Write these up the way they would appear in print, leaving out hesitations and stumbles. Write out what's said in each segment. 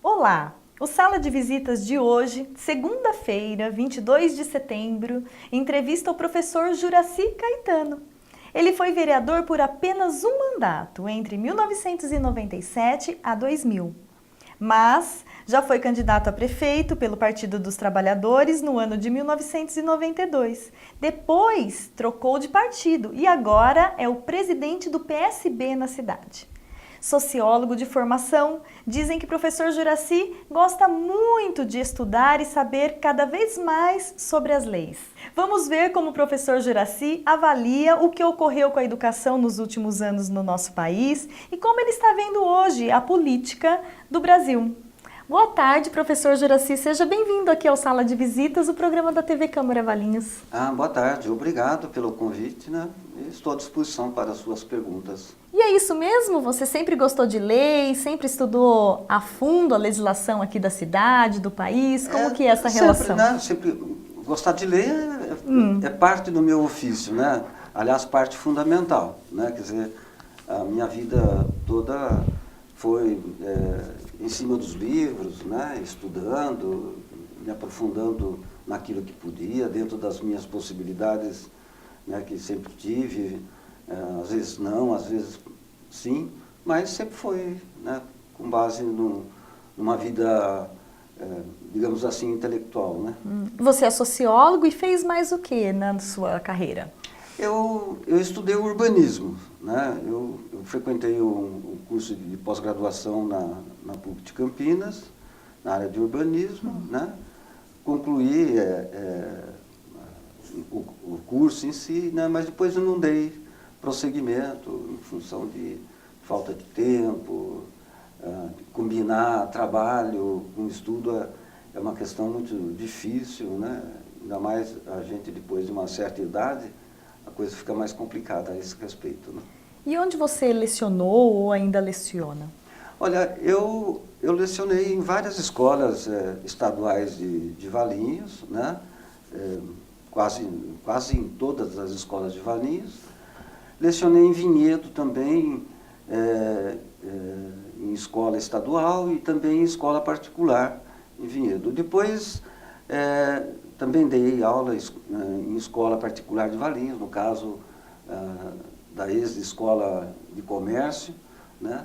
Olá! O Sala de Visitas de hoje, segunda-feira, 22 de setembro, entrevista o professor Juracy Caetano. Ele foi vereador por apenas um mandato, entre 1997 a 2000. Mas já foi candidato a prefeito pelo Partido dos Trabalhadores no ano de 1992. Depois trocou de partido e agora é o presidente do PSB na cidade. Sociólogo de formação, dizem que o professor Juracy gosta muito de estudar e saber cada vez mais sobre as leis. Vamos ver como o professor Juracy avalia o que ocorreu com a educação nos últimos anos no nosso país e como ele está vendo hoje a política do Brasil. Boa tarde, professor Juracy. Seja bem-vindo aqui ao Sala de Visitas, o programa da TV Câmara Valinhos. Boa tarde. Obrigado pelo convite, né? Estou à disposição para as suas perguntas. E é isso mesmo? Você sempre gostou de lei, sempre estudou a fundo a legislação aqui da cidade, do país? Como que é essa relação? Sempre gostar de lei é parte do meu ofício, né? Aliás, parte fundamental, né? Quer dizer, a minha vida toda foi em cima dos livros, né? Estudando, me aprofundando naquilo que podia, dentro das minhas possibilidades, né? Que sempre tive. Às vezes não, às vezes sim, mas sempre foi, né, com base numa vida, digamos assim, intelectual, né? Você é sociólogo e fez mais o que na sua carreira? Eu estudei urbanismo, né? Eu frequentei um curso de pós-graduação na PUC de Campinas, na área de urbanismo, né? Concluí o curso em si, né? Mas depois eu não dei prosseguimento em função de falta de tempo, combinar trabalho com estudo é uma questão muito difícil, né? Ainda mais a gente depois de uma certa idade, a coisa fica mais complicada a esse respeito, né? E onde você lecionou ou ainda leciona? Olha, eu lecionei em várias escolas estaduais de Valinhos, né? Quase em todas as escolas de Valinhos. Lecionei em Vinhedo também, em escola estadual e também em escola particular em Vinhedo. Depois, também dei aula em escola particular de Valinhos, no caso da ex-escola de comércio, né?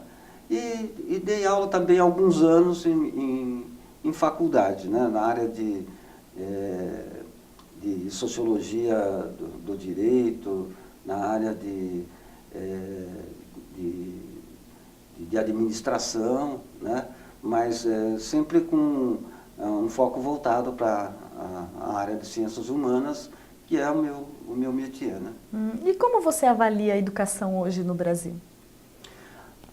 E dei aula também há alguns anos em faculdade, né? Na área de sociologia do direito, na área de administração, né? Mas sempre com um foco voltado para a área de ciências humanas, que é o meu métier, né? E como você avalia a educação hoje no Brasil?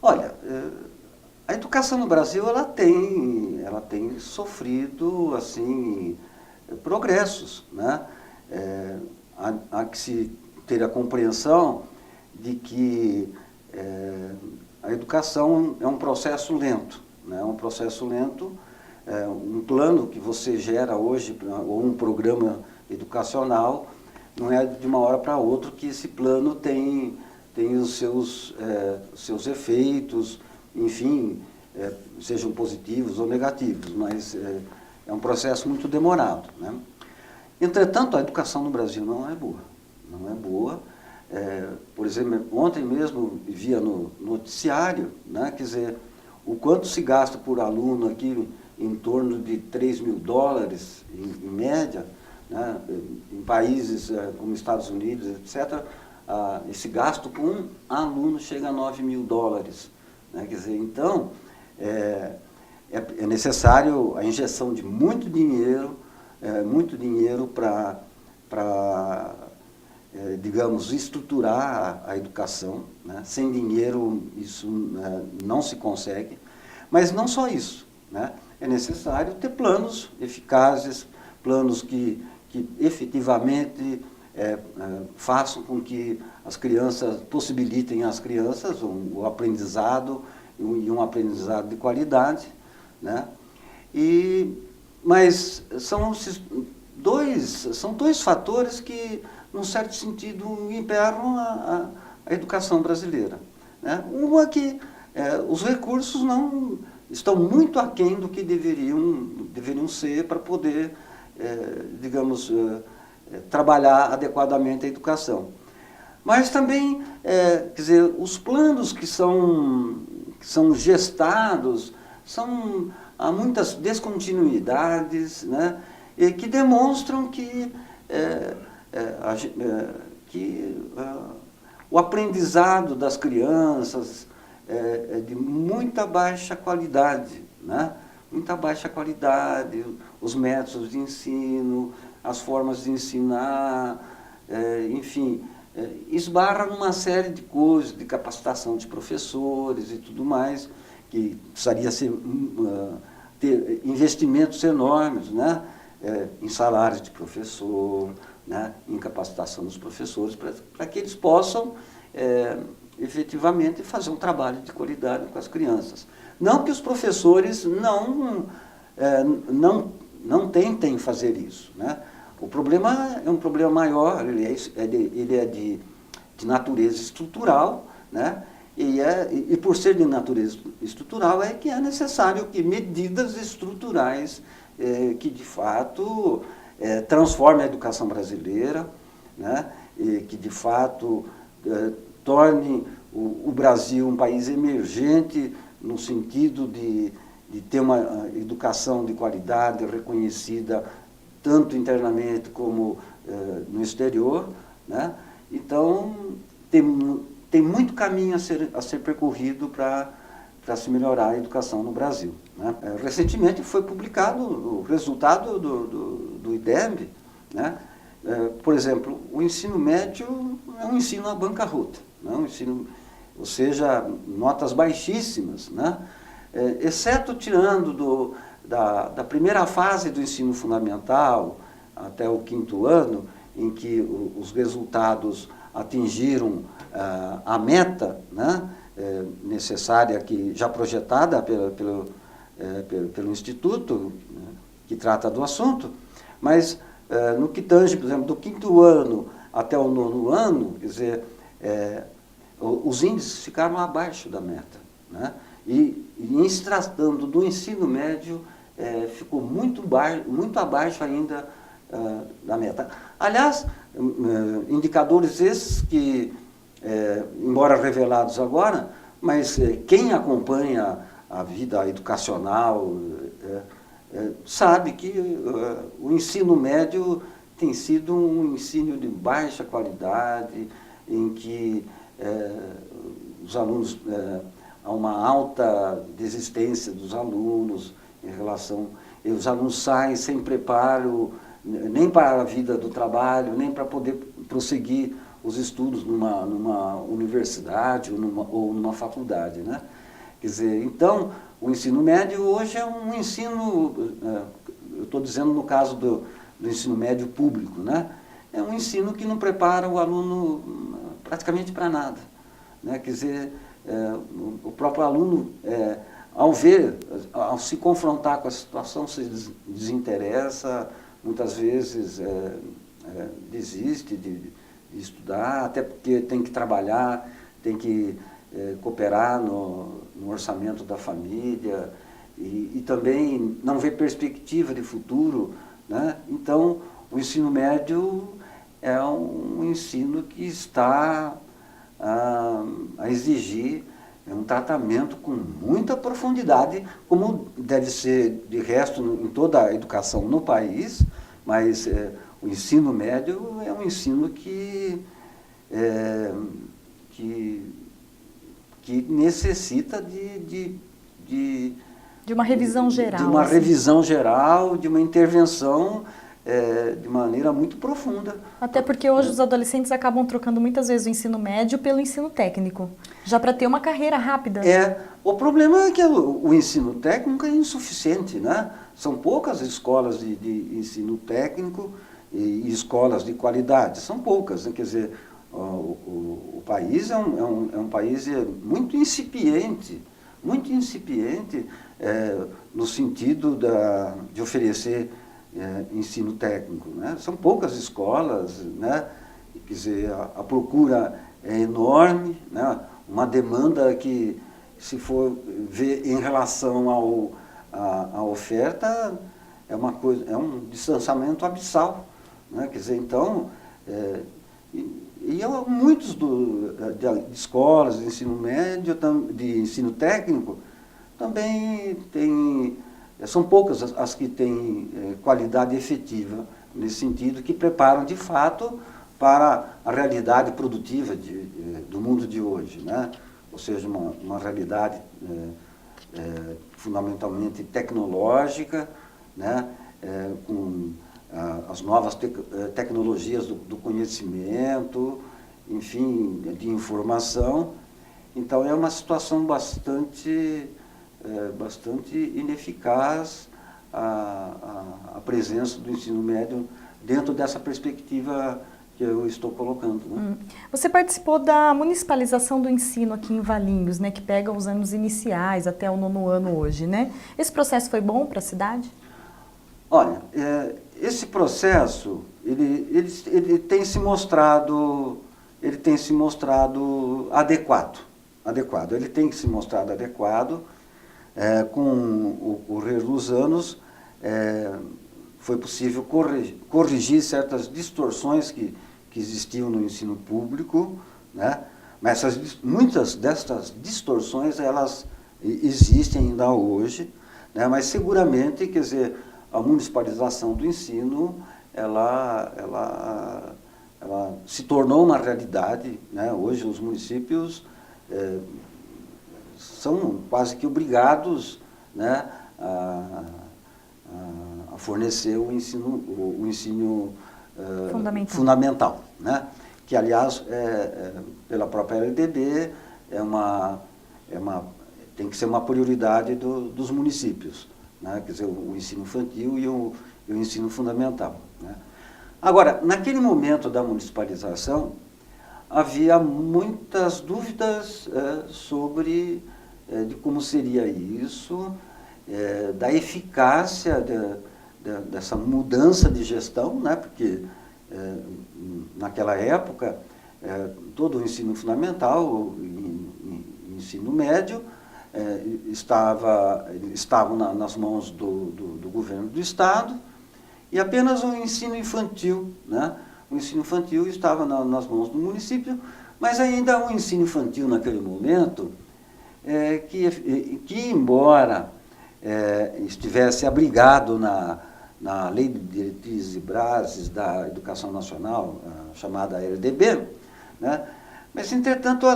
Olha, a educação no Brasil ela tem sofrido assim progressos, né? Há que se ter a compreensão de que a educação é um processo lento, né? Um processo lento, um plano que você gera hoje, ou um programa educacional, não é de uma hora para outra que esse plano tem os seus efeitos, enfim, sejam positivos ou negativos, mas é um processo muito demorado, né? Entretanto, a educação no Brasil não é boa. Não é boa. Por exemplo, ontem mesmo via no noticiário, né, quer dizer, o quanto se gasta por aluno aqui, em torno de $3.000 em média, né, em países como Estados Unidos, etc., esse gasto com um aluno chega a $9.000. Né, quer dizer, então, é necessário a injeção de muito dinheiro para digamos, estruturar a educação, né? Sem dinheiro isso não se consegue, mas não só isso, né? É necessário ter planos eficazes, planos que efetivamente façam com que as crianças, possibilitem às crianças o aprendizado e um aprendizado de qualidade, né? Mas são dois fatores que, num certo sentido, imperam a educação brasileira, né? Uma que os recursos não estão muito aquém do que deveriam ser para poder, digamos, trabalhar adequadamente a educação. Mas também, quer dizer, os planos que são gestados, há muitas descontinuidades, né, e que demonstram que o aprendizado das crianças é de muita baixa qualidade, né? Muita baixa qualidade, os métodos de ensino, as formas de ensinar, enfim, esbarra numa série de coisas, de capacitação de professores e tudo mais, que precisaria ter investimentos enormes, né? Em salários de professor, né? Em capacitação dos professores, para que eles possam efetivamente fazer um trabalho de qualidade com as crianças. Não que os professores não tentem fazer isso, né? O problema é um problema maior, ele é de natureza estrutural, né? E por ser de natureza estrutural é que é necessário que medidas estruturais que de fato transformem a educação brasileira, né? E que de fato torne o Brasil um país emergente no sentido de ter uma educação de qualidade reconhecida tanto internamente como no exterior, né? Então, tem muito caminho a ser percorrido para se melhorar a educação no Brasil, né? Recentemente foi publicado o resultado do IDEB, né? Por exemplo, o ensino médio é um ensino à bancarrota, né? Ou seja, notas baixíssimas, né? Exceto tirando da primeira fase do ensino fundamental até o 5º ano, em que os resultados atingiram a meta, né, necessária, já projetada pelo Instituto, né, que trata do assunto, mas no que tange, por exemplo, do 5º ano até o 9º ano, quer dizer, os índices ficaram abaixo da meta, né? E em se tratando do ensino médio, ficou muito abaixo ainda da meta. Aliás, indicadores esses que, embora revelados agora, mas quem acompanha a vida educacional sabe que o ensino médio tem sido um ensino de baixa qualidade, em que os alunos... há uma alta desistência dos alunos em relação... os alunos saem sem preparo nem para a vida do trabalho, nem para poder prosseguir os estudos numa universidade ou numa faculdade, né? Quer dizer, então, o ensino médio hoje é um ensino, eu estou dizendo no caso do ensino médio público, né? É um ensino que não prepara o aluno praticamente para nada, né? Quer dizer, o próprio aluno, ao se confrontar com a situação, se desinteressa, muitas vezes desiste de estudar, até porque tem que trabalhar, tem que cooperar no orçamento da família e também não vê perspectiva de futuro, né? Então, o ensino médio é um ensino que está a exigir um tratamento com muita profundidade, como deve ser de resto em toda a educação no país, mas o ensino médio é um ensino que necessita de uma revisão geral. De uma revisão geral, de uma intervenção de maneira muito profunda. Até porque hoje os adolescentes acabam trocando muitas vezes o ensino médio pelo ensino técnico, já para ter uma carreira rápida. O problema é que o ensino técnico é insuficiente, né? São poucas escolas de ensino técnico e escolas de qualidade, são poucas, né? Quer dizer, o país é um país muito incipiente muito incipiente no sentido de oferecer ensino técnico, né? São poucas escolas, né? Quer dizer, a procura é enorme, né? Uma demanda que, se for ver em relação à oferta, é uma coisa, é um distanciamento abissal, né? Quer dizer, então, muitos de escolas de ensino médio, de ensino técnico, também são poucas as que têm qualidade efetiva, nesse sentido, que preparam de fato para a realidade produtiva do mundo de hoje, né? Ou seja, uma realidade fundamentalmente tecnológica, né? Com as novas tecnologias do conhecimento, enfim, de informação. Então é uma situação bastante ineficaz a presença do ensino médio dentro dessa perspectiva que eu estou colocando, né? Você participou da municipalização do ensino aqui em Valinhos, né, que pega os anos iniciais até o 9º ano hoje, né? Esse processo foi bom para a cidade? Olha, esse processo ele tem se mostrado adequado. Ele tem se mostrado adequado. Com o correr dos anos, foi possível corrigir certas distorções que existiam no ensino público, né? Mas muitas dessas distorções, elas existem ainda hoje, né? Mas seguramente, quer dizer, a municipalização do ensino, ela se tornou uma realidade, né? Hoje os municípios são quase que obrigados, né, a fornecer o ensino fundamental, né? Que, aliás, pela própria LDB, tem que ser uma prioridade dos municípios, né? Quer dizer, o ensino infantil e o ensino fundamental, né? Agora, naquele momento da municipalização, havia muitas dúvidas sobre de como seria isso, da eficácia dessa mudança de gestão, né? Porque naquela época todo o ensino fundamental e ensino médio estavam nas mãos do governo do Estado, e apenas o ensino infantil, né? O ensino infantil estava nas mãos do município, mas ainda o ensino infantil naquele momento, que embora estivesse abrigado na Lei de Diretrizes e Bases da Educação Nacional, chamada LDB, né? Mas, entretanto,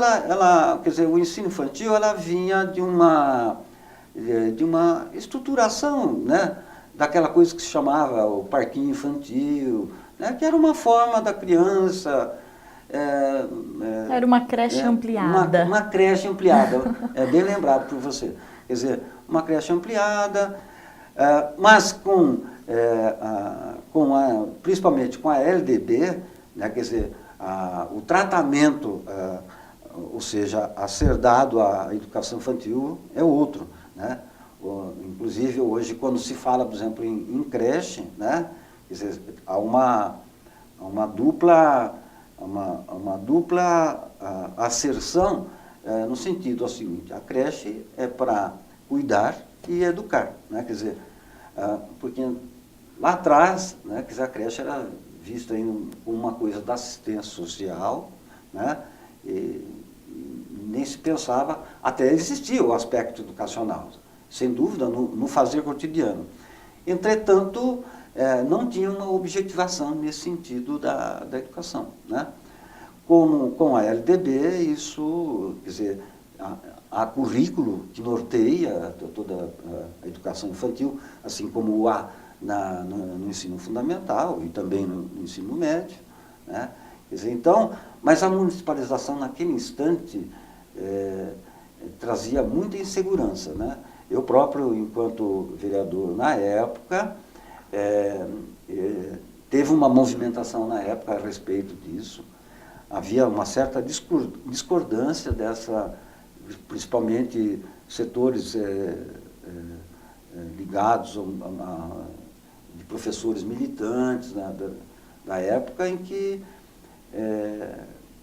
quer dizer, o ensino infantil, ela vinha de uma estruturação, né? Daquela coisa que se chamava o parquinho infantil, né? Que era uma forma da criança... Era uma creche ampliada. Uma creche ampliada, bem lembrado por você. Quer dizer, uma creche ampliada, mas principalmente com a LDB, né? Quer dizer, o tratamento, ou seja, a ser dado à educação infantil é outro, né? Inclusive, hoje, quando se fala, por exemplo, em creche, né? Quer dizer, há uma dupla asserção, no sentido seguinte: a creche é para cuidar e educar, né? Quer dizer, porque lá atrás, né, quer dizer, a creche era vista como uma coisa da assistência social, né? E nem se pensava, até existia o aspecto educacional, sem dúvida, no fazer cotidiano. Entretanto, não tinha uma objetivação nesse sentido da educação, né? Com a LDB, isso, quer dizer, há currículo que norteia toda a educação infantil, assim como há no ensino fundamental e também no ensino médio, né? Quer dizer, então, mas a municipalização naquele instante trazia muita insegurança, né? Eu próprio, enquanto vereador na época, teve uma movimentação na época a respeito disso. Havia uma certa discordância dessa, principalmente setores ligados de professores militantes, né, da época em que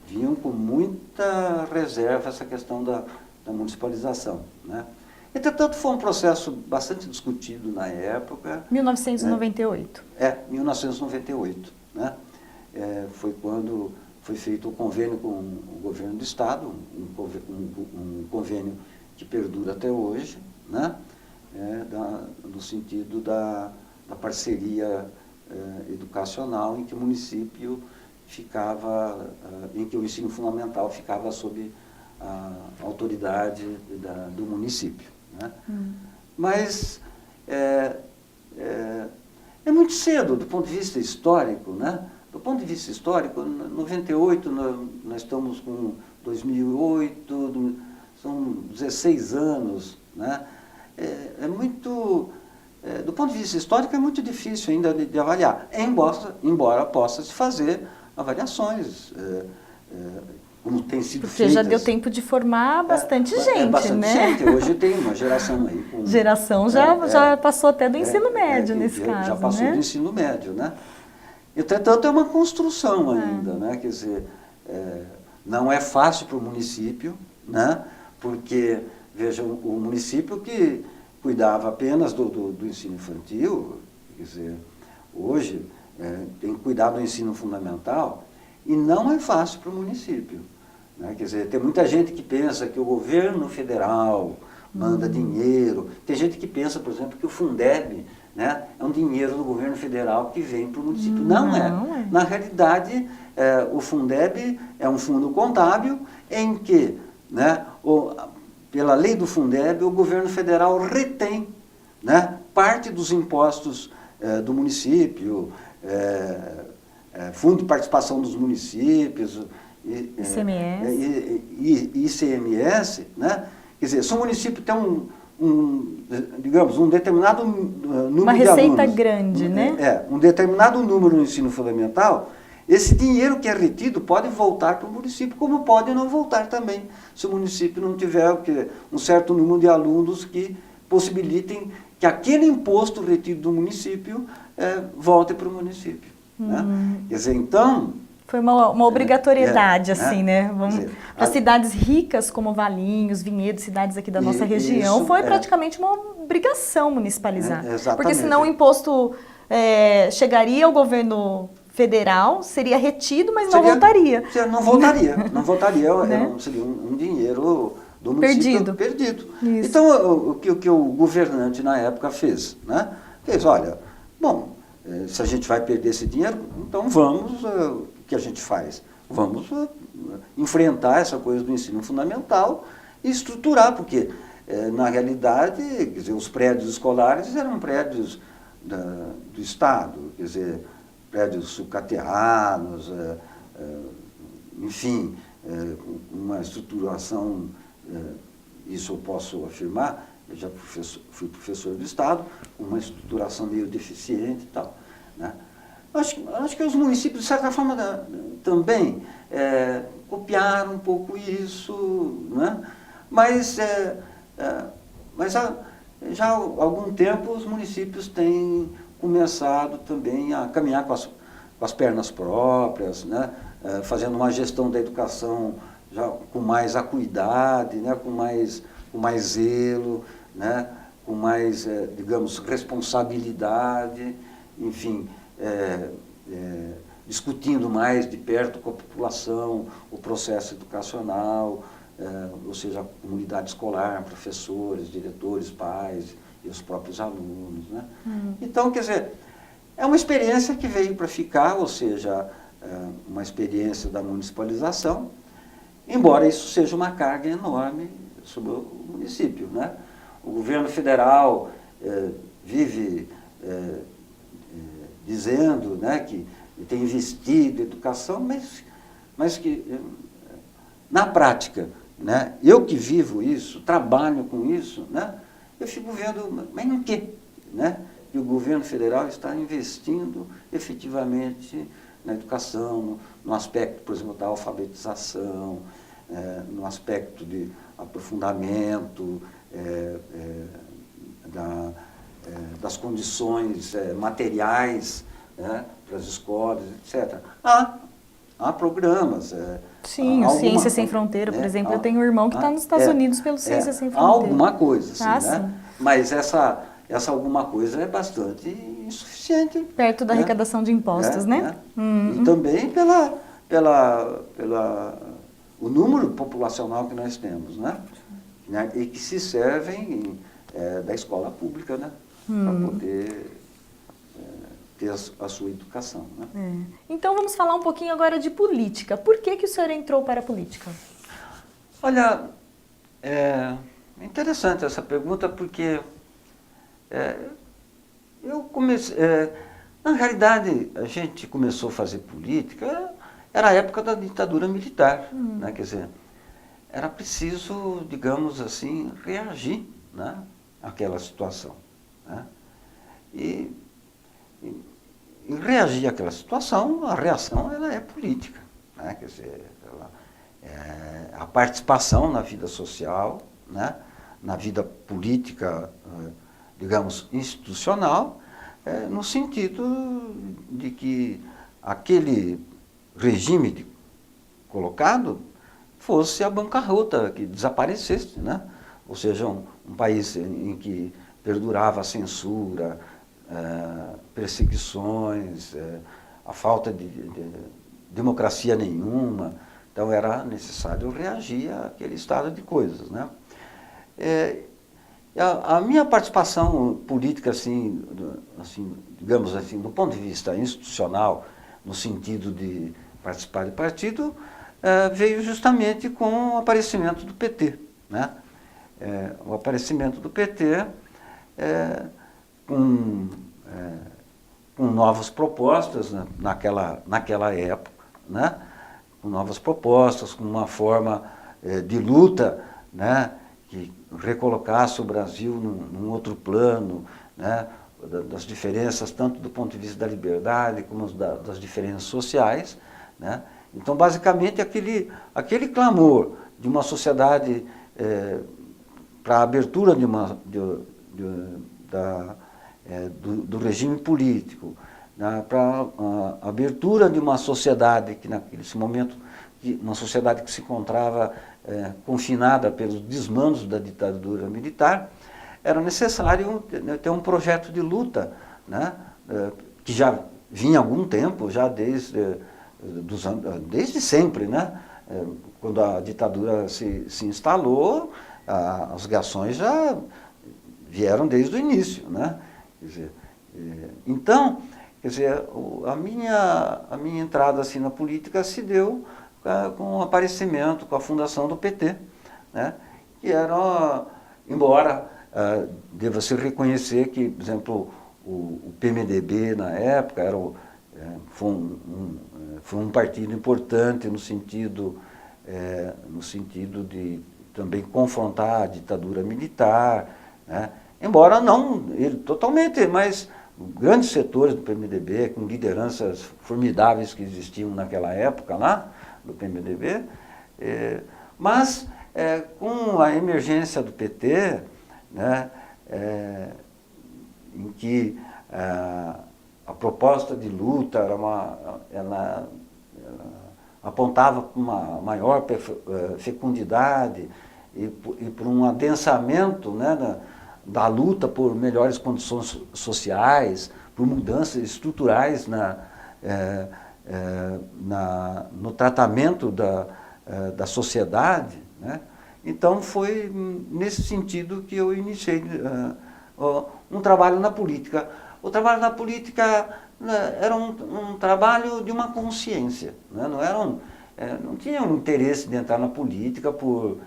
vinham com muita reserva essa questão da municipalização, né. Entretanto, foi um processo bastante discutido na época. 1998. 1998. Né? Foi quando foi feito o convênio com o governo do Estado, um convênio que perdura até hoje, né? No sentido da parceria educacional em que o município ficava, em que o ensino fundamental ficava sob a autoridade do município. Né? Mas é muito cedo do ponto de vista histórico, né? Do ponto de vista histórico, em 98 nós estamos com 2008, são 16 anos, né? Do ponto de vista histórico é muito difícil ainda de avaliar, embora possa se fazer avaliações, como tem sido Porque feitas. já deu tempo de formar bastante gente, bastante né? gente. Hoje tem uma geração aí. Geração já passou até do ensino médio, nesse caso, já passou, né? do ensino médio, né? Entretanto, é uma construção ainda, né? Quer dizer, não é fácil para o município, né? Porque, veja, o município que cuidava apenas do ensino infantil, quer dizer, hoje tem que cuidar do ensino fundamental, e não é fácil para o município. Né? Quer dizer, tem muita gente que pensa que o governo federal manda dinheiro. Tem gente que pensa, por exemplo, que o Fundeb, né, é um dinheiro do governo federal que vem para o município. Não é. Na realidade, o Fundeb é um fundo contábil em que, né, pela lei do Fundeb, o governo federal retém, né, parte dos impostos do município, Fundo de Participação dos Municípios, ICMS, né? Quer dizer, se o município tem digamos, um determinado número de alunos... Uma receita grande, né? Um determinado número no ensino fundamental, esse dinheiro que é retido pode voltar para o município, como pode não voltar também, se o município não tiver um certo número de alunos que possibilitem que aquele imposto retido do município volte para o município. Né? Quer dizer, então... Foi uma obrigatoriedade, assim, né? Para dizer, cidades ricas como Valinhos, Vinhedo, cidades aqui da nossa região, foi praticamente uma obrigação municipalizar. Porque senão o imposto chegaria ao governo federal, seria retido, mas não voltaria. Não voltaria, né? Seria um dinheiro do município perdido. Então, o que o governante na época fez? Né? Fez, olha, bom, se a gente vai perder esse dinheiro, então vamos... o que a gente faz? Vamos enfrentar essa coisa do ensino fundamental e estruturar, porque, na realidade, quer dizer, os prédios escolares eram prédios do Estado, quer dizer, prédios subcateados, enfim, uma estruturação, isso eu posso afirmar, eu já fui professor do Estado, uma estruturação meio deficiente e tal, né? Acho que os municípios, de certa forma, também copiaram um pouco isso, né? Mas já há algum tempo os municípios têm começado também a caminhar com as pernas próprias, né? Fazendo uma gestão da educação já com mais acuidade, né? com mais zelo, né? Com mais, digamos, responsabilidade, enfim... discutindo mais de perto com a população o processo educacional, ou seja, a comunidade escolar, professores, diretores, pais e os próprios alunos. Né? Então, quer dizer, é uma experiência que veio para ficar, ou seja, uma experiência da municipalização, embora isso seja uma carga enorme sobre o município. Né? O governo federal vive... dizendo, né, que tem investido em educação, mas que, na prática, né, eu que vivo isso, trabalho com isso, né, eu fico vendo, mas no quê? Né, que o governo federal está investindo efetivamente na educação, no aspecto, por exemplo, da alfabetização, no aspecto de aprofundamento, das condições materiais, né, para as escolas, etc. Há programas. Sim, o Ciência Sem Fronteira, por exemplo. Eu tenho um irmão que está nos Estados Unidos pelo Ciência Sem Fronteira. Há alguma coisa, assim, né? Sim. Mas essa alguma coisa é bastante insuficiente. Perto da arrecadação de impostos, né? E também o número populacional que nós temos, né? E que se servem da escola pública, né? Para poder ter a sua educação. Né? Então vamos falar um pouquinho agora de política. Por que o senhor entrou para a política? Olha, é interessante essa pergunta porque eu comecei... na realidade, a gente começou a fazer política, era a época da ditadura militar, né? Quer dizer, era preciso, digamos assim, reagir, né, àquela situação. Né? E reagir àquela situação, a reação ela é política. Né? Quer dizer, a participação na vida social, né, na vida política, digamos, institucional, no sentido de que aquele regime colocado fosse a bancarrota, que desaparecesse, né? Ou seja, um país em que perdurava a censura, perseguições, a falta de democracia nenhuma. Então era necessário reagir àquele estado de coisas, né? A minha participação política, assim, digamos assim, do ponto de vista institucional, no sentido de participar de partido, veio justamente com o aparecimento do PT. Né? O aparecimento do PT com novas propostas, né, naquela época, né? Com novas propostas, com uma forma de luta, né, que recolocasse o Brasil num outro plano, né, das diferenças, tanto do ponto de vista da liberdade como das diferenças sociais. Né? Então, basicamente, aquele clamor de uma sociedade para a abertura do regime político, né, para a abertura de uma sociedade que, naquele momento, uma sociedade que se encontrava confinada pelos desmandos da ditadura militar, era necessário ter um projeto de luta, né, que já vinha há algum tempo, já desde sempre, né? Quando a ditadura se instalou, as reações já vieram desde o início, né? Quer dizer, então, quer dizer, a minha entrada assim, na política se deu com o aparecimento, com a fundação do PT, né? Que era, embora deva-se reconhecer que, por exemplo, o PMDB na época foi um partido importante no sentido de também confrontar a ditadura militar, né? Embora não ele totalmente, mas grandes setores do PMDB, com lideranças formidáveis que existiam naquela época lá, do PMDB, mas com a emergência do PT, né, em que a proposta de luta ela apontava para uma maior fecundidade e para um adensamento, né, da luta por melhores condições sociais, por mudanças estruturais no tratamento da sociedade, né? Então foi nesse sentido que eu iniciei um trabalho na política. O trabalho na política era um trabalho de uma consciência, né? Não tinha um interesse de entrar na política por,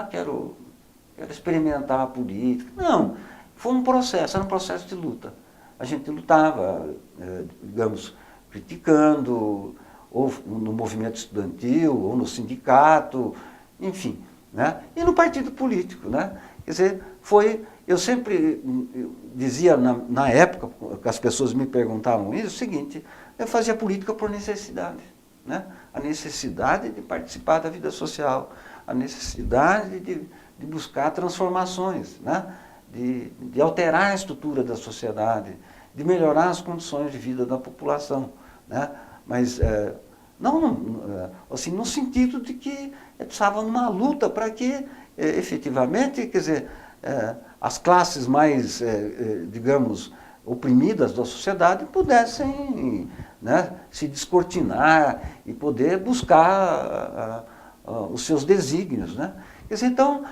quero experimentar a política. Não, foi um processo, era um processo de luta. A gente lutava, digamos, criticando, ou no movimento estudantil, ou no sindicato, enfim, né? E no partido político, né? Quer dizer, eu sempre dizia na época, que as pessoas me perguntavam isso, o seguinte: eu fazia política por necessidade, né? A necessidade de participar da vida social, a necessidade de buscar transformações, né? De alterar a estrutura da sociedade, de melhorar as condições de vida da população, né? Mas assim, no sentido de que estava numa luta para que, efetivamente, quer dizer, as classes mais, digamos, oprimidas da sociedade pudessem, né, se descortinar e poder buscar os seus desígnios, né? Quer dizer, então,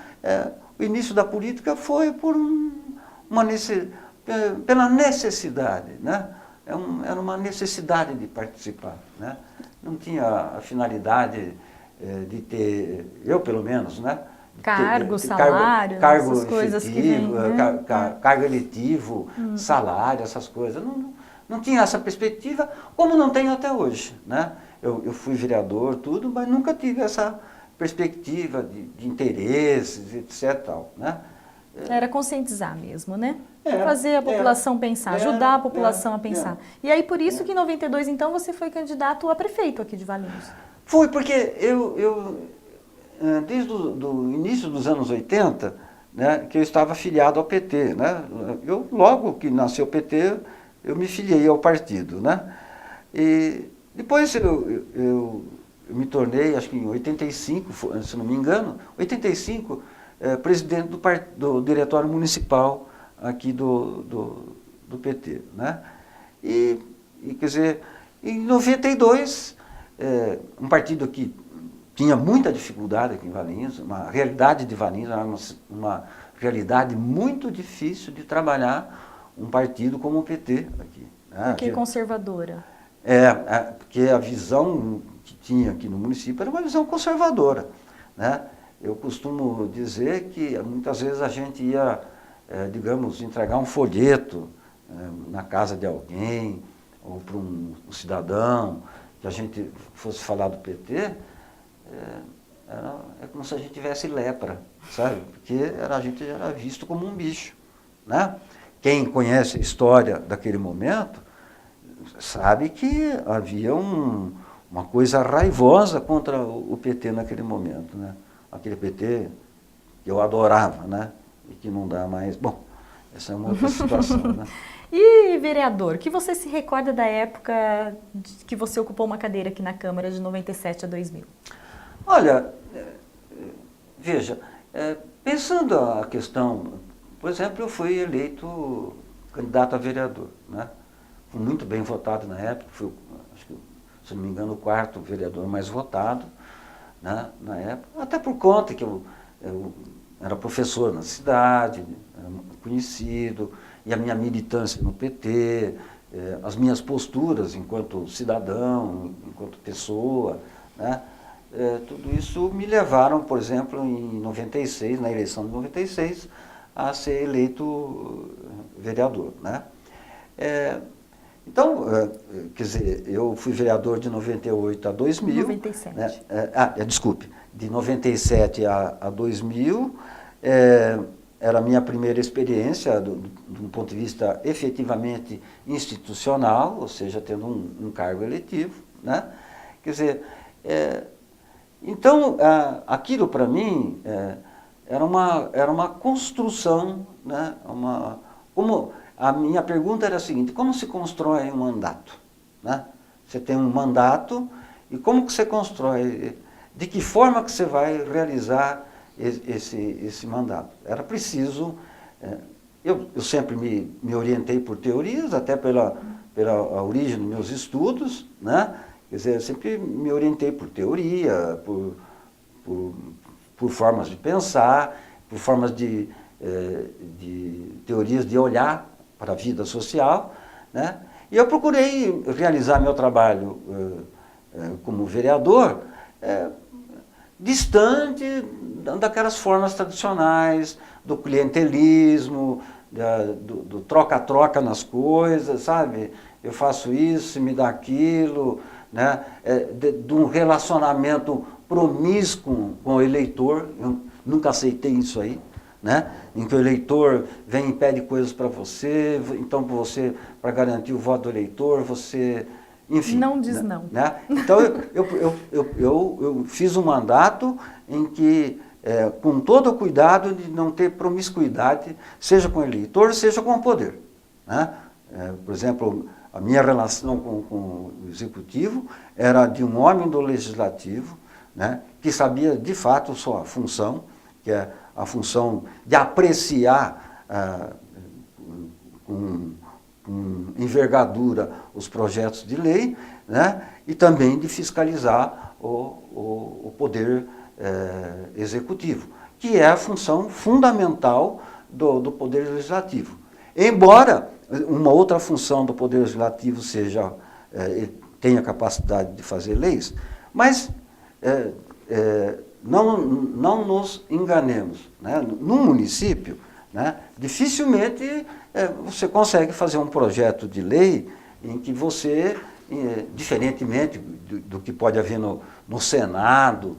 o início da política foi pela necessidade, né? Era uma necessidade de participar, né? Não tinha a finalidade de ter, eu pelo menos, né? Cargo, salário, essas coisas que vêm, né? Cargo eletivo, salário, essas coisas. Não tinha essa perspectiva, como não tenho até hoje, né? Eu fui vereador, tudo, mas nunca tive essa perspectiva de interesses, etc. Tal, né? Era conscientizar mesmo, né? Fazer a população pensar, ajudar a população a pensar. E aí, por isso que em 92, então, você foi candidato a prefeito aqui de Valinhos. Foi, porque desde o início dos anos 80, né, que eu estava afiliado ao PT, né? Logo que nasceu o PT, eu me filiei ao partido, né? E depois eu me tornei, acho que em 85, se não me engano, 85, presidente do Diretório Municipal aqui do PT, né? E, quer dizer, em 92, um partido que tinha muita dificuldade aqui em Valinhos, uma realidade de Valinhos, era uma realidade muito difícil de trabalhar um partido como o PT aqui. Né? Porque conservadora. Porque a visão que tinha aqui no município era uma visão conservadora, né? Eu costumo dizer que muitas vezes a gente ia, digamos, entregar um folheto na casa de alguém, ou para um cidadão, que a gente fosse falar do PT, é como se a gente tivesse lepra, sabe? Porque a gente era visto como um bicho, né? Quem conhece a história daquele momento sabe que havia uma coisa raivosa contra o PT naquele momento, né? Aquele PT que eu adorava, né? E que não dá mais... Bom, essa é uma outra situação, né? E vereador, que você se recorda da época que você ocupou uma cadeira aqui na Câmara de 97 a 2000? Olha, veja, pensando a questão, por exemplo, eu fui eleito candidato a vereador, né? Fui muito bem votado na época, fui, acho que, se não me engano, o quarto vereador mais votado, né, na época, até por conta que eu era professor na cidade, era conhecido, e a minha militância no PT, as minhas posturas enquanto cidadão, enquanto pessoa, né? Tudo isso me levaram, por exemplo, em 96, na eleição de 96, a ser eleito vereador, né? Então, quer dizer, eu fui vereador de 98 a 2000. 97. Né? Desculpe, de 97 a 2000, era a minha primeira experiência do ponto de vista efetivamente institucional, ou seja, tendo um cargo eletivo, né? Quer dizer, então, aquilo para mim era uma construção, né? A minha pergunta era a seguinte: como se constrói um mandato, né? Você tem um mandato, e como que você constrói? De que forma que você vai realizar esse mandato? Era preciso... Eu sempre me orientei por teorias, até pela origem dos meus estudos, né? Quer dizer, eu sempre me orientei por teoria, por formas de pensar, por formas de teorias de olhar para a vida social, né? E eu procurei realizar meu trabalho como vereador distante daquelas formas tradicionais, do clientelismo, do troca-troca nas coisas, sabe? Eu faço isso, você me dá aquilo, né? De um relacionamento promíscuo com o eleitor. Eu nunca aceitei isso aí, né? Em que o eleitor vem e pede coisas para você, então para garantir o voto do eleitor, você enfim. Não diz não. Né? Então, eu fiz um mandato em que, com todo o cuidado de não ter promiscuidade, seja com o eleitor, seja com o poder. Né? Por exemplo, a minha relação com o executivo era de um homem do legislativo, né, que sabia de fato sua função, que é a função de apreciar com envergadura os projetos de lei, né, e também de fiscalizar o poder executivo, que é a função fundamental do poder legislativo. Embora uma outra função do poder legislativo seja, tenha capacidade de fazer leis, mas não nos enganemos. Né? Num município, né, dificilmente você consegue fazer um projeto de lei em que você, diferentemente do que pode haver no Senado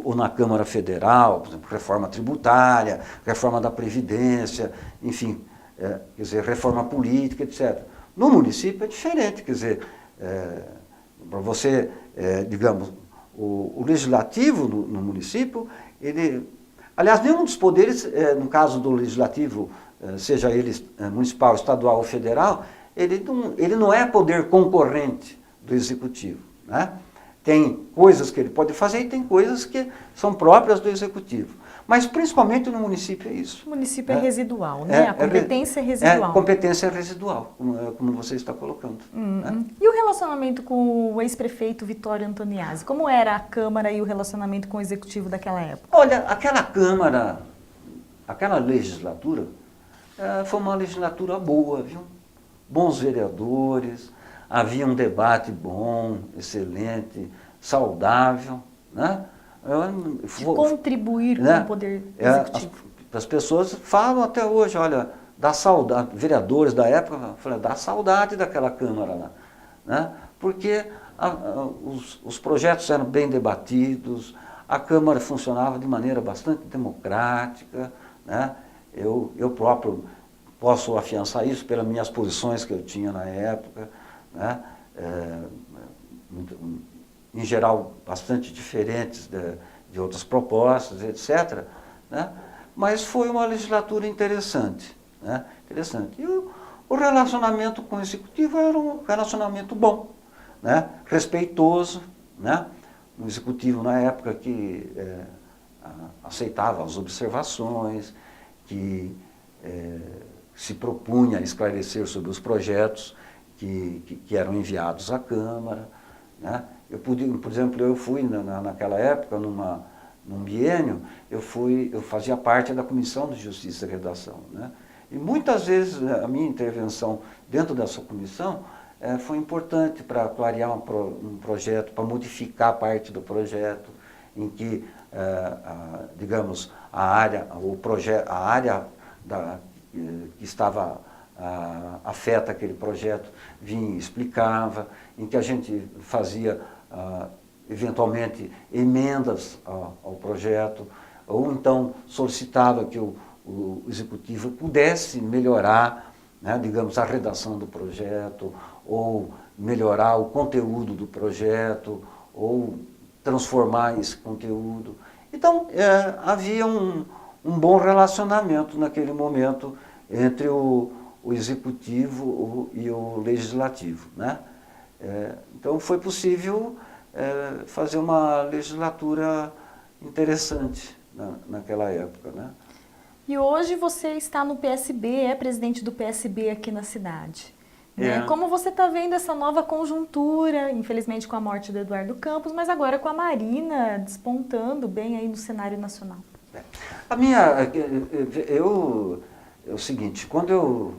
ou na Câmara Federal, por exemplo, reforma tributária, reforma da Previdência, enfim, quer dizer, reforma política, etc. No município é diferente, quer dizer, para você, digamos, o legislativo no município, ele, aliás, nenhum dos poderes, no caso do legislativo, seja ele municipal, estadual ou federal, ele não é poder concorrente do executivo. Né? Tem coisas que ele pode fazer e tem coisas que são próprias do executivo. Mas principalmente no município é isso. O município é residual, né? A competência é residual. Competência residual, como você está colocando. Né? E o relacionamento com o ex-prefeito Vittorio Antoniazzi? Como era a Câmara e o relacionamento com o Executivo daquela época? Olha, aquela Câmara, aquela legislatura, foi uma legislatura boa, viu? Bons vereadores, havia um debate bom, excelente, saudável, né? De contribuir com o poder executivo. As pessoas falam até hoje, olha, dá saudade, vereadores da época, dá saudade daquela Câmara lá, né? Porque os projetos eram bem debatidos, a Câmara funcionava de maneira bastante democrática, né? Eu próprio posso afiançar isso pelas minhas posições que eu tinha na época, né? Em geral, bastante diferentes de outras propostas, etc. Né? Mas foi uma legislatura interessante. Né? Interessante. E o relacionamento com o Executivo era um relacionamento bom, né? Respeitoso. Né? Um Executivo, na época, que aceitava as observações, que se propunha a esclarecer sobre os projetos que eram enviados à Câmara. Né? Por exemplo, eu fui naquela época, num biênio, eu fazia parte da Comissão de Justiça e Redação. Né? E muitas vezes a minha intervenção dentro dessa comissão foi importante para clarear um projeto, para modificar parte do projeto, em que, digamos, a área que estava afeta aquele projeto vinha e explicava, em que a gente fazia eventualmente emendas ao projeto, ou então solicitava que o executivo pudesse melhorar, né, digamos, a redação do projeto, ou melhorar o conteúdo do projeto, ou transformar esse conteúdo. Então, havia um bom relacionamento naquele momento entre o executivo e o legislativo. Né? Então, foi possível fazer uma legislatura interessante naquela época. Né? E hoje você está no PSB, é presidente do PSB aqui na cidade. Né? Como você está vendo essa nova conjuntura, infelizmente com a morte do Eduardo Campos, mas agora com a Marina despontando bem aí no cenário nacional? É o seguinte, quando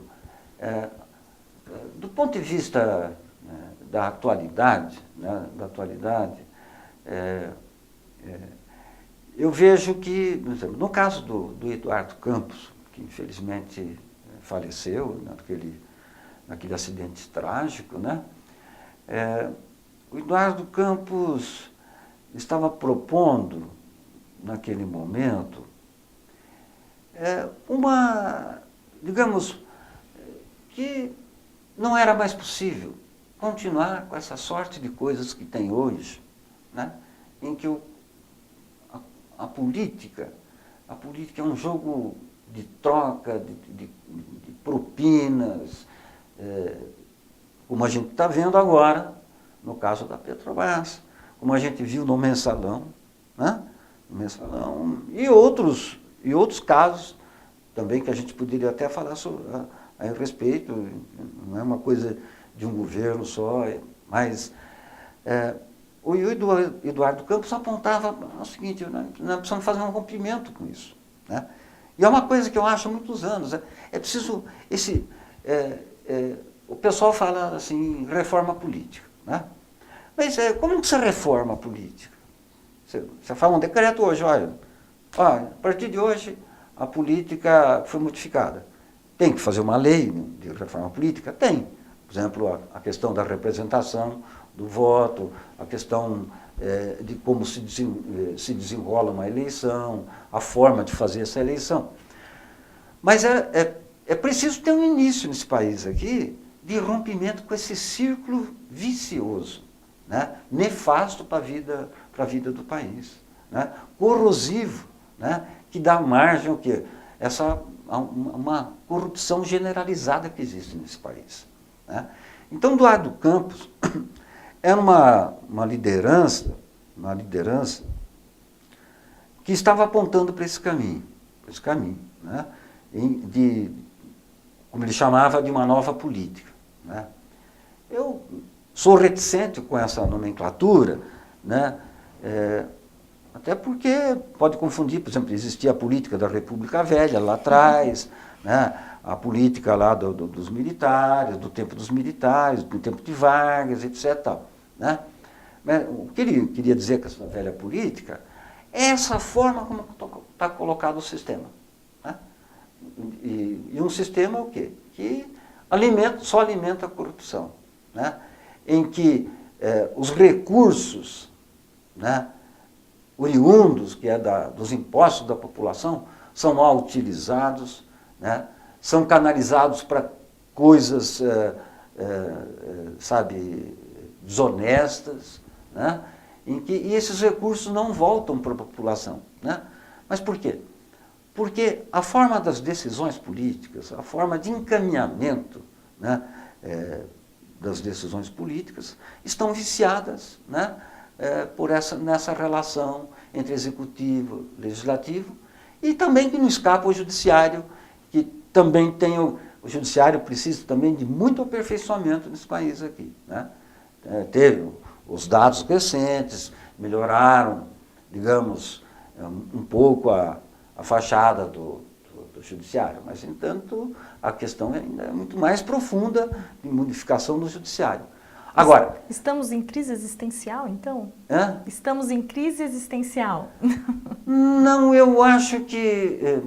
do ponto de vista da atualidade, né, eu vejo que, por exemplo, no caso do Eduardo Campos, que infelizmente faleceu naquele acidente trágico, né, o Eduardo Campos estava propondo, naquele momento, digamos, que não era mais possível continuar com essa sorte de coisas que tem hoje, né, em que a política é um jogo de troca, de propinas, como a gente está vendo agora, no caso da Petrobras, como a gente viu no Mensalão, né? No Mensalão e outros casos também que a gente poderia até falar a respeito, não é uma coisa de um governo só, mas o Eduardo Campos apontava o seguinte: nós precisamos fazer um rompimento com isso, né? E é uma coisa que eu acho há muitos anos, é preciso o pessoal fala assim, reforma política, né? Mas como que você reforma a política? Você faz um decreto hoje, olha, a partir de hoje a política foi modificada. Tem que fazer uma lei de reforma política? Tem. Por exemplo, a questão da representação do voto, a questão de como se desenrola uma eleição, a forma de fazer essa eleição. Mas é preciso ter um início nesse país aqui de rompimento com esse círculo vicioso, né, nefasto para a vida do país, né, corrosivo, né, que dá margem ao quê? Uma corrupção generalizada que existe nesse país, né? Então, Eduardo Campos era uma liderança que estava apontando para esse caminho, né, como ele chamava, de uma nova política, né? Eu sou reticente com essa nomenclatura, né? Até porque pode confundir, por exemplo, existia a política da República Velha lá atrás, né? A política lá dos militares, do tempo dos militares, do tempo de Vargas, etc. Tal, né? Mas o que ele queria dizer com essa velha política é essa forma como está colocado o sistema, né? E um sistema o quê? Que só alimenta a corrupção, né? Em que os recursos, né, oriundos, que é dos impostos da população, são mal utilizados, né, são canalizados para coisas, desonestas, né, e esses recursos não voltam para a população, né? Mas por quê? Porque a forma das decisões políticas, a forma de encaminhamento, né, das decisões políticas, estão viciadas, né, nessa relação entre executivo e legislativo, e também que não escapa o judiciário, que também tem o judiciário precisa também de muito aperfeiçoamento nesse país aqui, né? Teve os dados recentes, melhoraram, digamos, um pouco a fachada do judiciário, mas, entanto, a questão ainda é muito mais profunda de modificação do judiciário. Agora... Estamos em crise existencial, então? Estamos em crise existencial? Não, eu acho que...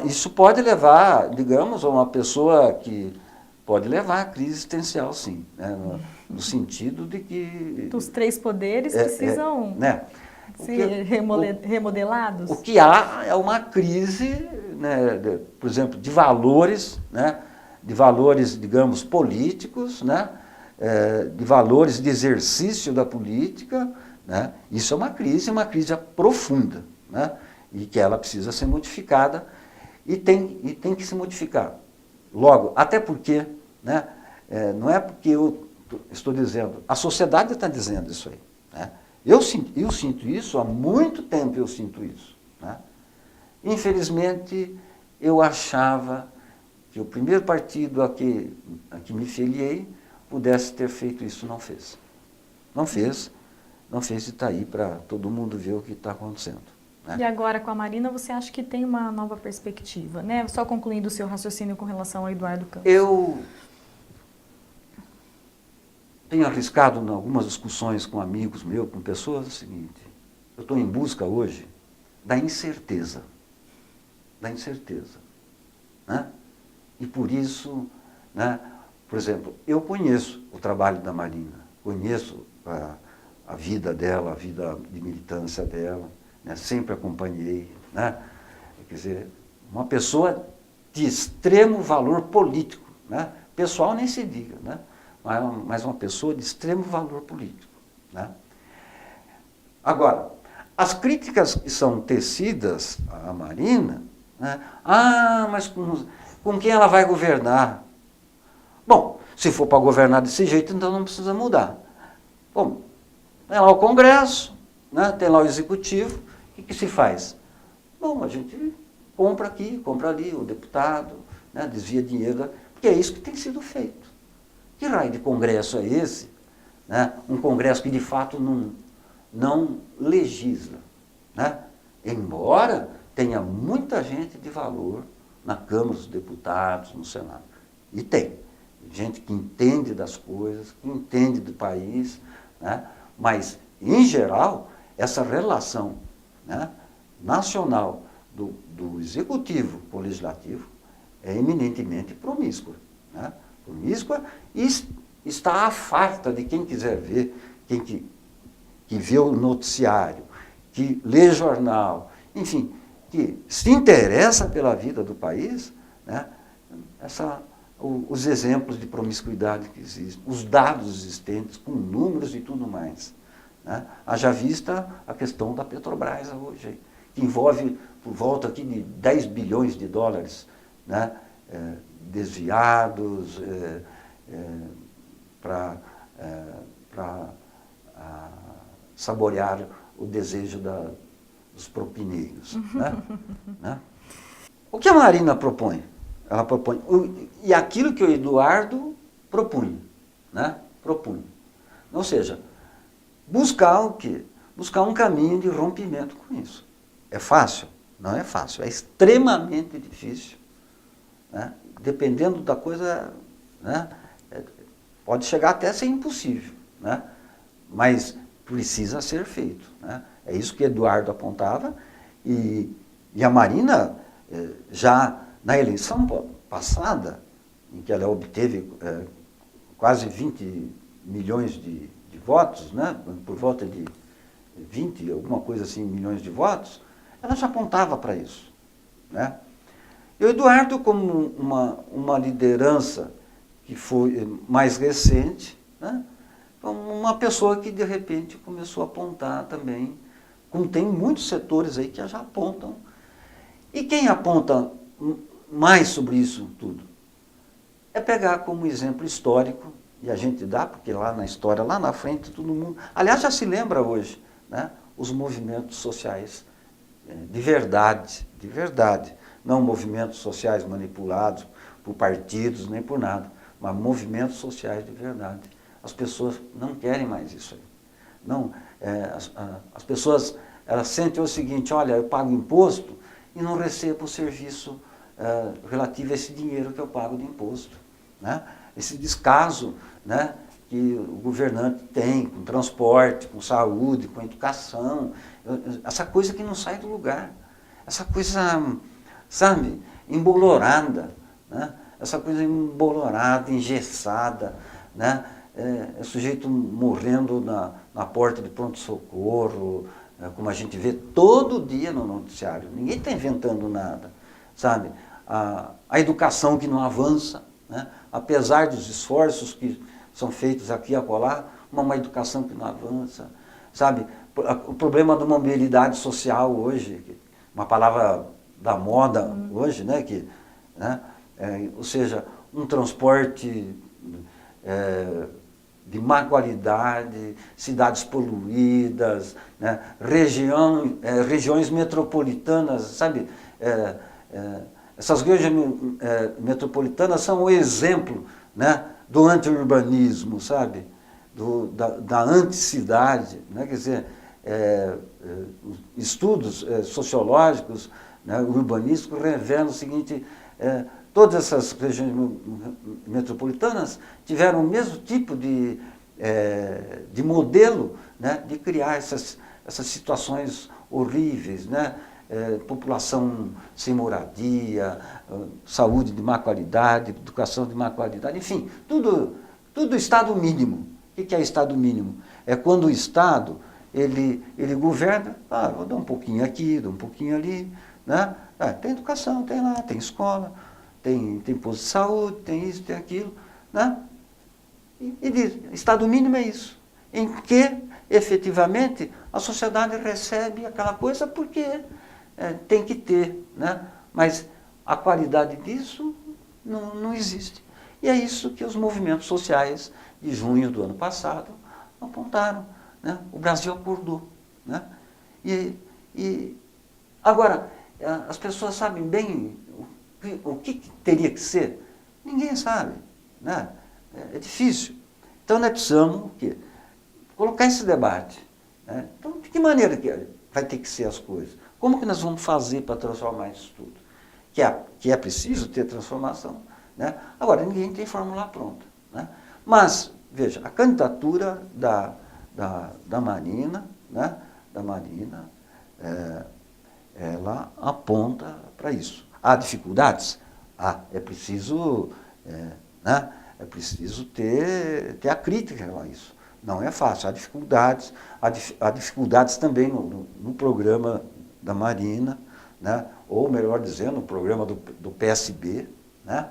isso pode levar, digamos, a uma pessoa que pode levar à crise existencial, sim, né, no sentido de que... Os três poderes precisam... remodelados? O que há é uma crise, né, por exemplo, de valores, né, digamos, políticos, né, de valores de exercício da política, né? Isso é uma crise profunda, né, e que ela precisa ser modificada e tem que se modificar. Logo, até porque, né, não é porque eu estou dizendo, a sociedade está dizendo isso aí, né? Eu sinto isso, há muito tempo eu sinto isso, né? Infelizmente, eu achava que o primeiro partido a que me filiei pudesse ter feito isso, não fez. Não fez e está aí para todo mundo ver o que está acontecendo, né? E agora com a Marina você acha que tem uma nova perspectiva, né? Só concluindo o seu raciocínio com relação ao Eduardo Campos. Eu tenho arriscado em algumas discussões com amigos meus, com pessoas, o seguinte: eu estou em busca hoje da incerteza, né? E por isso, né, por exemplo, eu conheço o trabalho da Marina, conheço a vida dela, a vida de militância dela, né, sempre acompanhei, né? Quer dizer, uma pessoa de extremo valor político, né? Pessoal nem se diga, né? mas uma pessoa de extremo valor político, né? Agora, as críticas que são tecidas à Marina, né? Mas com quem ela vai governar? Bom, se for para governar desse jeito, então não precisa mudar. Bom, tem lá o Congresso, né? Tem lá o Executivo, o que se faz? Bom, a gente compra aqui, compra ali, o deputado, né? Desvia dinheiro, porque é isso que tem sido feito. Que raio de Congresso é esse? Né? Um Congresso que de fato não legisla, né? Embora tenha muita gente de valor na Câmara dos Deputados, no Senado. E tem. Gente que entende das coisas, que entende do país, né? Mas, em geral, essa relação, né, nacional do Executivo com o Legislativo é eminentemente promíscua, né? Promíscua e está à farta de quem quiser ver, quem que vê o noticiário, que lê jornal, enfim, que se interessa pela vida do país, né? Os exemplos de promiscuidade que existem, os dados existentes, com números e tudo mais, né? Haja vista a questão da Petrobras hoje, que envolve por volta aqui de 10 bilhões de dólares, né? Desviados para saborear o desejo dos propineiros. Né? O que a Marina propõe? Ela propõe, e aquilo que o Eduardo propunha, né? Propunha. Ou seja, buscar o quê? Buscar um caminho de rompimento com isso. É fácil? Não é fácil, é extremamente difícil, né? Dependendo da coisa, né? Pode chegar até a ser impossível, né? Mas precisa ser feito, né? É isso que Eduardo apontava, e a Marina já na eleição passada, em que ela obteve quase 20 milhões de votos, né? Por volta de 20, alguma coisa assim, milhões de votos, ela já apontava para isso, né? E o Eduardo, como uma liderança que foi mais recente, né? Uma pessoa que de repente começou a apontar também, como tem muitos setores aí que já apontam. E quem aponta mais sobre isso tudo? É pegar como exemplo histórico, e a gente dá, porque lá na história, lá na frente, todo mundo... Aliás, já se lembra hoje, né? Os movimentos sociais de verdade, não movimentos sociais manipulados por partidos, nem por nada, mas movimentos sociais de verdade. As pessoas não querem mais isso aí. Não, as pessoas elas sentem o seguinte: olha, eu pago imposto e não recebo o serviço relativo a esse dinheiro que eu pago de imposto, né? Esse descaso, né, que o governante tem com transporte, com saúde, com educação, essa coisa que não sai do lugar, essa coisa, sabe, embolorada, né? Essa coisa embolorada, engessada, né? É sujeito morrendo na porta de pronto-socorro, como a gente vê todo dia no noticiário. Ninguém está inventando nada, sabe? A educação que não avança, né? Apesar dos esforços que são feitos aqui e acolá, uma educação que não avança, sabe? O problema da mobilidade social hoje, uma palavra da moda hoje, né? Ou seja, um transporte de má qualidade, cidades poluídas, né? Regiões metropolitanas, sabe? Essas regiões metropolitanas são o exemplo, né, do anti-urbanismo, sabe? Da anticidade, né? Quer dizer, estudos sociológicos, né, urbanísticos revelam o seguinte: todas essas regiões metropolitanas tiveram o mesmo tipo de modelo, né, de criar essas situações horríveis, né? População sem moradia, saúde de má qualidade, educação de má qualidade, enfim, tudo Estado mínimo. O que é Estado mínimo? É quando o Estado ele governa, vou dar um pouquinho aqui, dou um pouquinho ali, né? Tem educação, tem lá, tem escola, tem posto de saúde, tem isso, tem aquilo, né? e diz, Estado mínimo é isso, em que, efetivamente, a sociedade recebe aquela coisa porque tem que ter, né? Mas a qualidade disso não existe. E é isso que os movimentos sociais de junho do ano passado apontaram, né? O Brasil acordou, né? E agora, as pessoas sabem bem o que teria que ser? Ninguém sabe, né? É difícil. Então, nós precisamos o quê? Colocar esse debate, né? Então, de que maneira que vai ter que ser as coisas? Como que nós vamos fazer para transformar isso tudo? Que é preciso ter transformação, né? Agora, ninguém tem fórmula pronta, né? Mas, veja, a candidatura da Marina, né? Da Marina, ela aponta para isso. Há dificuldades? É preciso, né? É preciso ter a crítica a isso. Não é fácil. Há dificuldades também no programa da Marina, né? Ou, melhor dizendo, no programa do PSB. Né?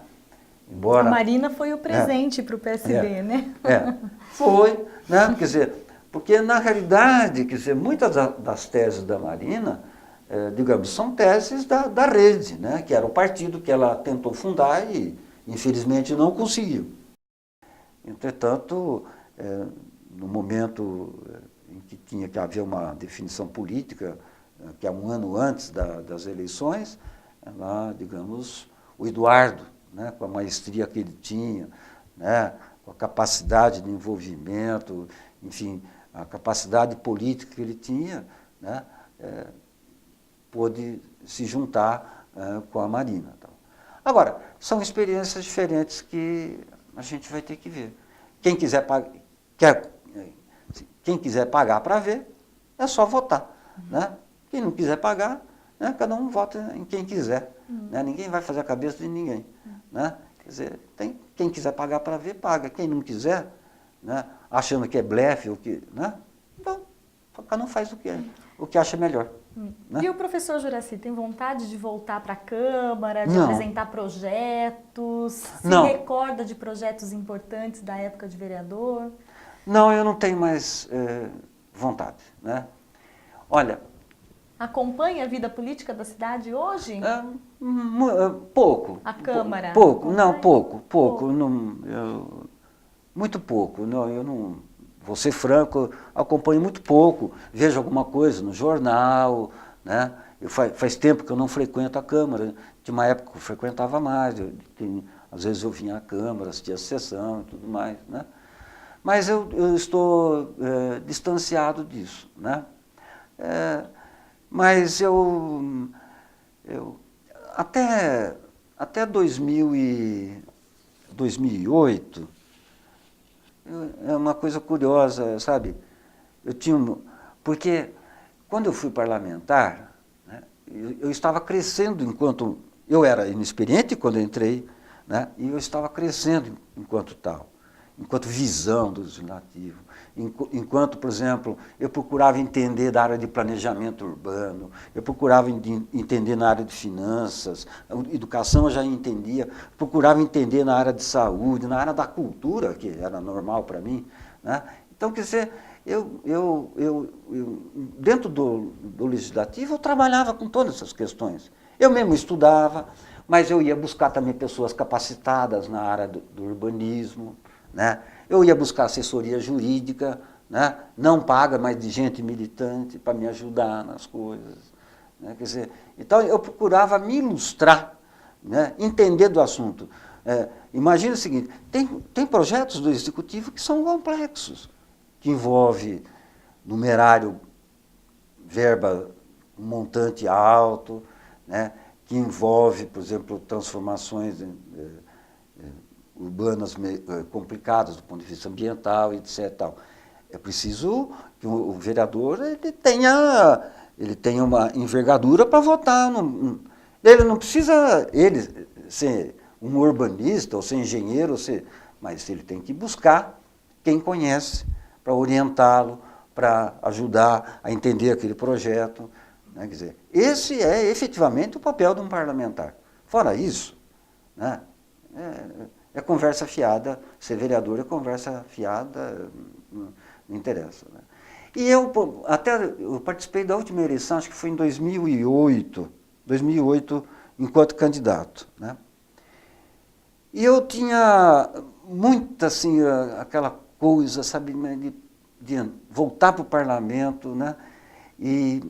Embora, a Marina foi o presente para o PSB, né? Foi, né? Quer dizer, porque, na realidade, quer dizer, muitas das teses da Marina, digamos, são teses da Rede, né? Que era o partido que ela tentou fundar e, infelizmente, não conseguiu. Entretanto, no momento em que tinha que haver uma definição política, que é um ano antes das eleições, ela, digamos, o Eduardo, né, com a maestria que ele tinha, né, com a capacidade de envolvimento, enfim, a capacidade política que ele tinha, né, pôde se juntar com a Marina. Então. Agora, são experiências diferentes que a gente vai ter que ver. Quem quiser pagar para ver, é só votar. Né? Quem não quiser pagar, né, cada um vota em quem quiser. Né? Ninguém vai fazer a cabeça de ninguém. Né? Quer dizer, quem quiser pagar para ver, paga. Quem não quiser, né, achando que é blefe, né? Então, cada um faz o que acha melhor. Né? E o professor Juracy tem vontade de voltar para a Câmara, de apresentar projetos? Se recorda de projetos importantes da época de vereador? Não, eu não tenho mais vontade. Né? Olha... Acompanha a vida política da cidade hoje? Pouco. A Câmara? Pouco, não, pouco. Muito pouco. Não, eu não... Vou ser franco, acompanho muito pouco, vejo alguma coisa no jornal, né? Faz tempo que eu não frequento a Câmara, de uma época eu frequentava mais, às vezes eu vinha à Câmara, assistia a sessão e tudo mais, né? Mas eu estou distanciado disso, né? Mas até 2008, é uma coisa curiosa, sabe? Porque quando eu fui parlamentar, né, eu estava crescendo enquanto... Eu era inexperiente quando eu entrei, né, e eu estava crescendo enquanto tal, enquanto visão do legislativo, enquanto, por exemplo, eu procurava entender da área de planejamento urbano, eu procurava entender na área de finanças, educação eu já entendia, procurava entender na área de saúde, na área da cultura, que era normal para mim. Né? Então, quer dizer, dentro do legislativo, eu trabalhava com todas essas questões. Eu mesmo estudava, mas eu ia buscar também pessoas capacitadas na área do urbanismo, né? Eu ia buscar assessoria jurídica, né? Não paga, mas de gente militante para me ajudar nas coisas. Né? Quer dizer, então eu procurava me ilustrar, né? Entender do assunto. Imagina o seguinte, tem projetos do Executivo que são complexos, que envolve numerário, verba, um montante alto, né? Que envolve, por exemplo, transformações urbanas complicadas do ponto de vista ambiental, etc. Tal. É preciso que o vereador ele tenha uma envergadura para votar. Ele não precisa ser um urbanista ou ser engenheiro, mas ele tem que buscar quem conhece para orientá-lo, para ajudar a entender aquele projeto. Né? Quer dizer, esse é efetivamente o papel de um parlamentar. Fora isso, né? É conversa fiada, ser vereador é conversa fiada, não interessa. Né? E eu participei da última eleição, acho que foi em 2008, enquanto candidato. Né? E eu tinha muito, assim, aquela coisa, sabe, de voltar para o parlamento, né?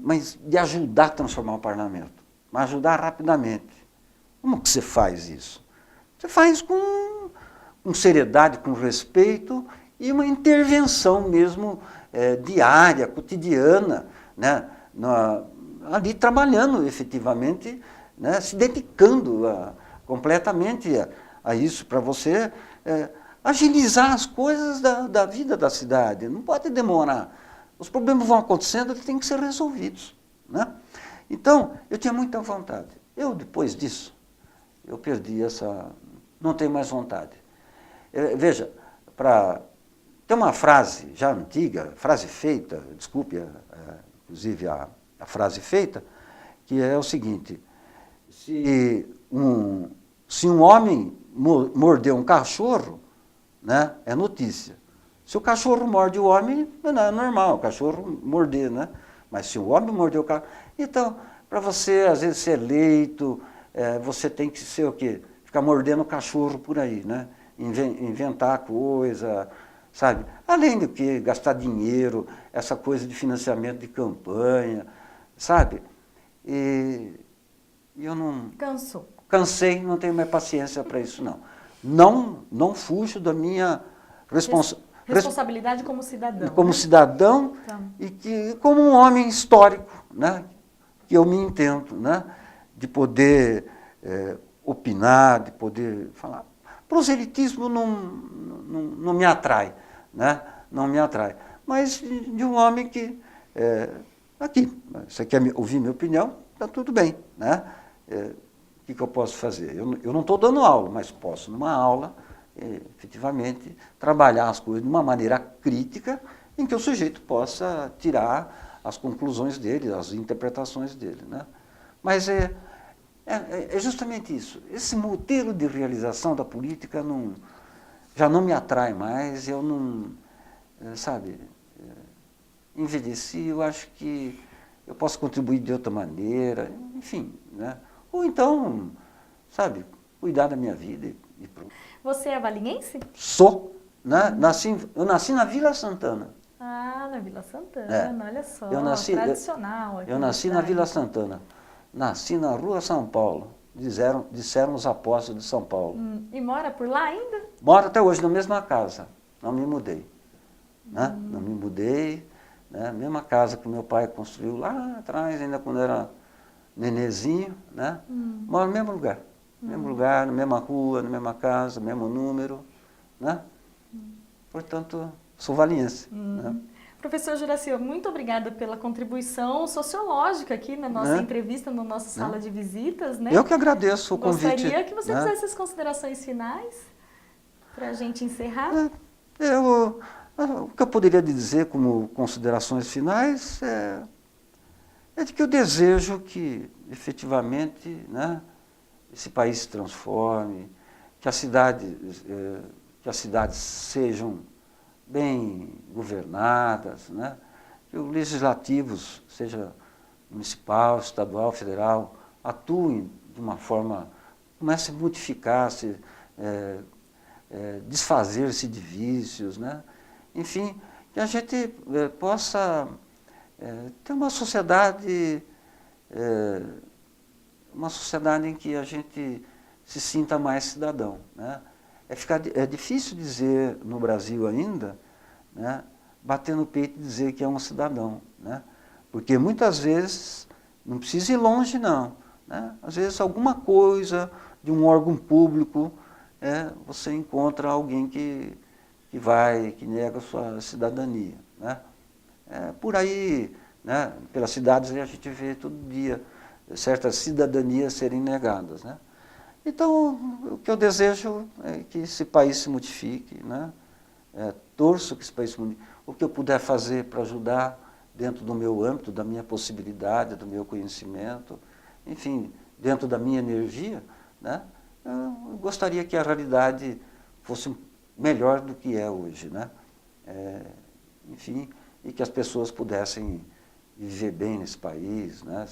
Mas de ajudar a transformar o parlamento, mas ajudar rapidamente. Como que você faz isso? Você faz com seriedade, com respeito e uma intervenção mesmo diária, cotidiana, né? Ali trabalhando efetivamente, né? Se dedicando completamente a isso, para você agilizar as coisas da vida da cidade. Não pode demorar. Os problemas vão acontecendo, eles têm que ser resolvidos. Né? Então, eu tinha muita vontade. Depois disso, eu perdi essa... Não tenho mais vontade. Veja, tem uma frase já antiga, frase feita, desculpe, inclusive a frase feita, que é o seguinte: se um homem morder um cachorro, né, é notícia. Se o cachorro morde o homem, não é normal, o cachorro morder, né? Mas se o homem mordeu o cachorro... Então, para você, às vezes, ser eleito, você tem que ser o quê? Ficar mordendo o cachorro por aí, né? Inventar coisa, sabe? Além do que gastar dinheiro, essa coisa de financiamento de campanha, sabe? E eu não... Cansei, não tenho mais paciência para isso, não. Não fujo da minha responsabilidade como cidadão. Como cidadão e como um homem histórico, né? Que eu me entendo, né? De poder opinar, de poder falar. Proselitismo não me atrai, né? Não me atrai. Mas de um homem que... aqui, você quer ouvir minha opinião? Está tudo bem, né? O que eu posso fazer? Eu não estou dando aula, mas posso, numa aula, efetivamente, trabalhar as coisas de uma maneira crítica, em que o sujeito possa tirar as conclusões dele, as interpretações dele. Né? Mas é justamente isso. Esse modelo de realização da política já não me atrai mais, eu não... Sabe, envelheci, eu acho que eu posso contribuir de outra maneira, enfim, né? Ou então, sabe, cuidar da minha vida e pronto. Você é avaliense? Sou. Né? Eu nasci na Vila Santana. Ah, na Vila Santana, olha só, tradicional. Eu nasci na Vila Santana. Nasci na Rua São Paulo, disseram os apóstolos de São Paulo. E mora por lá ainda? Moro até hoje na mesma casa, não me mudei. Né? Não me mudei, né? Mesma casa que meu pai construiu lá atrás, ainda quando era nenezinho, né? Moro no mesmo lugar. Mesmo lugar, na mesma rua, na mesma casa, mesmo número, né? Portanto, sou valiense. Né? Professor Juracy, muito obrigada pela contribuição sociológica aqui na nossa entrevista, na nossa sala de visitas. Né? Eu que agradeço o convite. Gostaria que você fizesse as considerações finais para a gente encerrar. O que eu poderia dizer como considerações finais é de que eu desejo que, efetivamente, né, esse país se transforme, que as cidades sejam bem governadas, né, que os legislativos, seja municipal, estadual, federal, atuem de uma forma, comece a modificar-se, desfazer-se de vícios, né, enfim, que a gente possa ter uma sociedade em que a gente se sinta mais cidadão. Né? É difícil dizer no Brasil ainda, né, bater no peito e dizer que é um cidadão. Né? Porque muitas vezes, não precisa ir longe não, né? Às vezes alguma coisa de um órgão público, você encontra alguém que nega a sua cidadania. Né? Por aí, né, pelas cidades a gente vê todo dia certas cidadanias serem negadas. Né? Então, o que eu desejo é que esse país se modifique, né? Torço que esse país se modifique. O que eu puder fazer para ajudar dentro do meu âmbito, da minha possibilidade, do meu conhecimento, enfim, dentro da minha energia, né? Eu gostaria que a realidade fosse melhor do que é hoje, né? Enfim, e que as pessoas pudessem viver bem nesse país, né?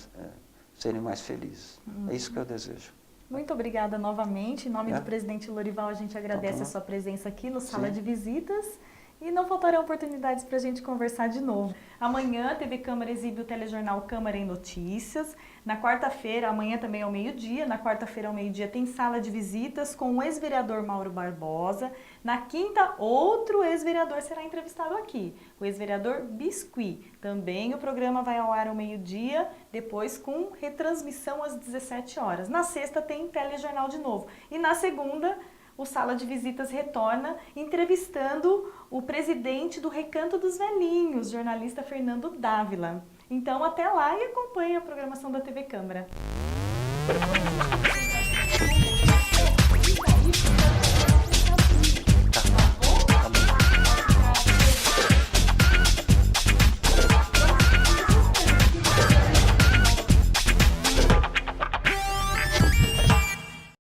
Serem mais felizes. É isso que eu desejo. Muito obrigada novamente. Em nome do presidente Lorival, a gente agradece a sua presença aqui no Sala de Visitas. E não faltarão oportunidades para a gente conversar de novo. Amanhã a TV Câmara exibe o telejornal Câmara em Notícias. Na quarta-feira, amanhã também ao meio-dia, na quarta-feira ao meio-dia tem Sala de Visitas com o ex-vereador Mauro Barbosa. Na quinta, outro ex-vereador será entrevistado aqui, o ex-vereador Biscuit. Também o programa vai ao ar ao meio-dia, depois com retransmissão às 17 horas. Na sexta tem telejornal de novo. E na segunda, o Sala de Visitas retorna entrevistando o presidente do Recanto dos Velhinhos, jornalista Fernando Dávila. Então, até lá e acompanhe a programação da TV Câmara.